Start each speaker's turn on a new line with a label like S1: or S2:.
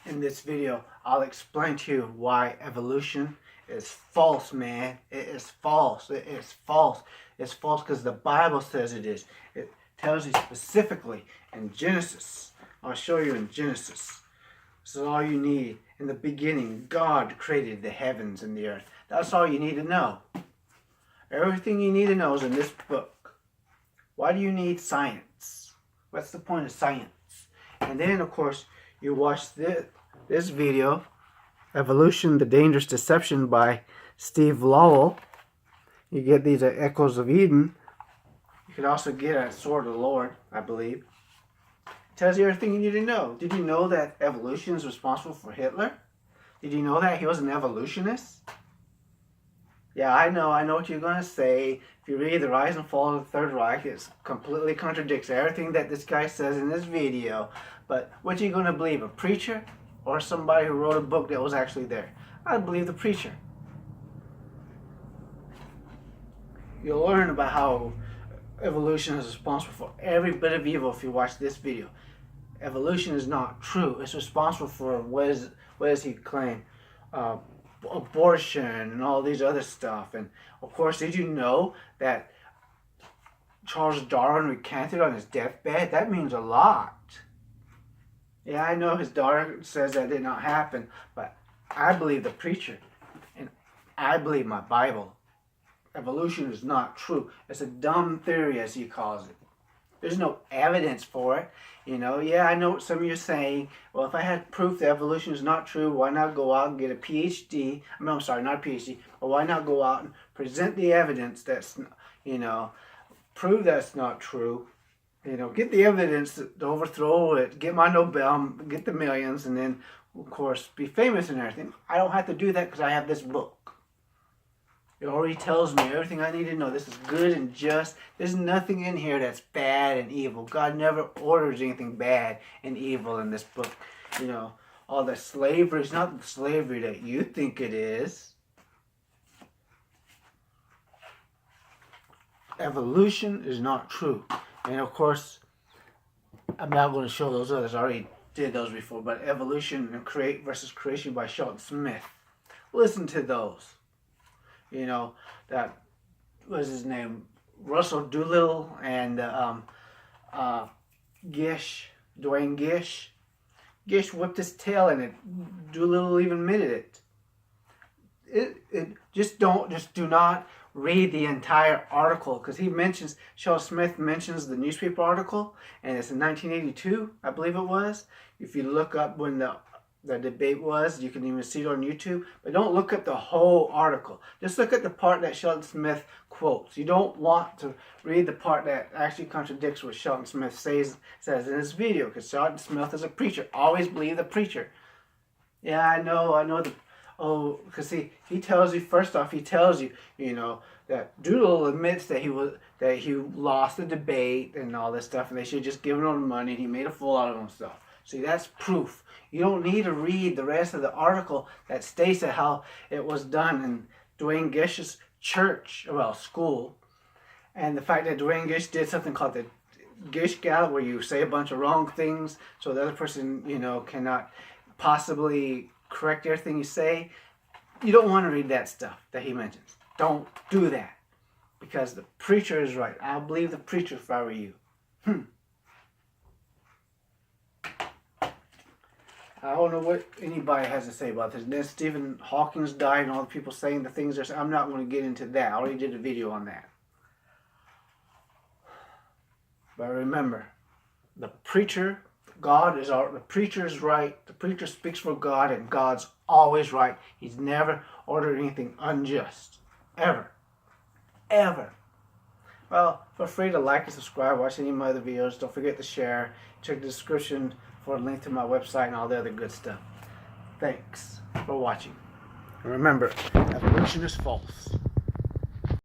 S1: In this video, I'll explain to you why evolution is false, man. It is false. It is false. It's false because the Bible says it is. It tells you specifically in Genesis. I'll show you in Genesis. This is all you need. In the beginning, God created the heavens and the earth. That's all you need to know. Everything you need to know is in this book. Why do you need science? What's the point of science? And then, of course, you watch this video, Evolution, the Dangerous Deception by Steve Lowell. You get these at Echoes of Eden. You could also get a Sword of the Lord, I believe. It tells you everything you need to know. Did you know that evolution is responsible for Hitler? Did you know that he was an evolutionist? Yeah, I know what you're going to say. If you read The Rise and Fall of the Third Reich, it completely contradicts everything that this guy says in this video. But what are you going to believe, a preacher or somebody who wrote a book that was actually there? I believe the preacher. You'll learn about how evolution is responsible for every bit of evil if you watch this video. Evolution is not true. It's responsible for, what does he claim? Abortion and all these other stuff. And of course, did you know that Charles Darwin recanted on his deathbed? That means a lot. Yeah, I know his daughter says that did not happen, but I believe the preacher, and I believe my Bible. Evolution is not true. It's a dumb theory, as he calls it. There's no evidence for it. You know, yeah, I know what some of you are saying. Well, if I had proof that evolution is not true, why not go out and get a PhD? I'm sorry, not a PhD. But why not go out and present the evidence that's, prove that's not true? Get the evidence to overthrow it, get my Nobel, get the millions, and then, of course, be famous and everything. I don't have to do that because I have this book. It already tells me everything I need to know. This is good and just. There's nothing in here that's bad and evil. God never orders anything bad and evil in this book. All the slavery is not the slavery that you think it is. Evolution is not true. And of course, I'm not going to show those others. I already did those before. But Evolution and Create versus Creation by Sheldon Smith. Listen to those. That was his name, Russell Doolittle and Gish, Dwayne Gish. Gish whipped his tail in it. Doolittle even admitted it. Just do not read the entire article, because Sheldon Smith mentions the newspaper article, and it's in 1982, I believe it was. If you look up when the debate was, you can even see it on YouTube. But don't look up the whole article. Just look at the part that Sheldon Smith quotes. You don't want to read the part that actually contradicts what Sheldon Smith says in this video, because Sheldon Smith is a preacher. Always believe the preacher. Yeah, I know. Because he tells you, first off, that Doodle admits that he lost the debate and all this stuff, and they should have just given him money, and he made a fool out of himself. See, that's proof. You don't need to read the rest of the article that states how it was done in Dwayne Gish's school. And the fact that Dwayne Gish did something called the Gish Gallop, where you say a bunch of wrong things so the other person, cannot possibly correct everything you say. You don't want to read that stuff that he mentions. Don't do that. Because the preacher is right. I'll believe the preacher if I were you. I don't know what anybody has to say about this. Then Stephen Hawking's died and all the people saying the things they're saying. I'm not going to get into that. I already did a video on that. But remember, the preacher is right. The preacher speaks for God, and God's always right. He's never ordered anything unjust. Ever. Ever. Well, feel free to like and subscribe, watch any of my other videos. Don't forget to share. Check the description for a link to my website and all the other good stuff. Thanks for watching. And remember, evolution is false.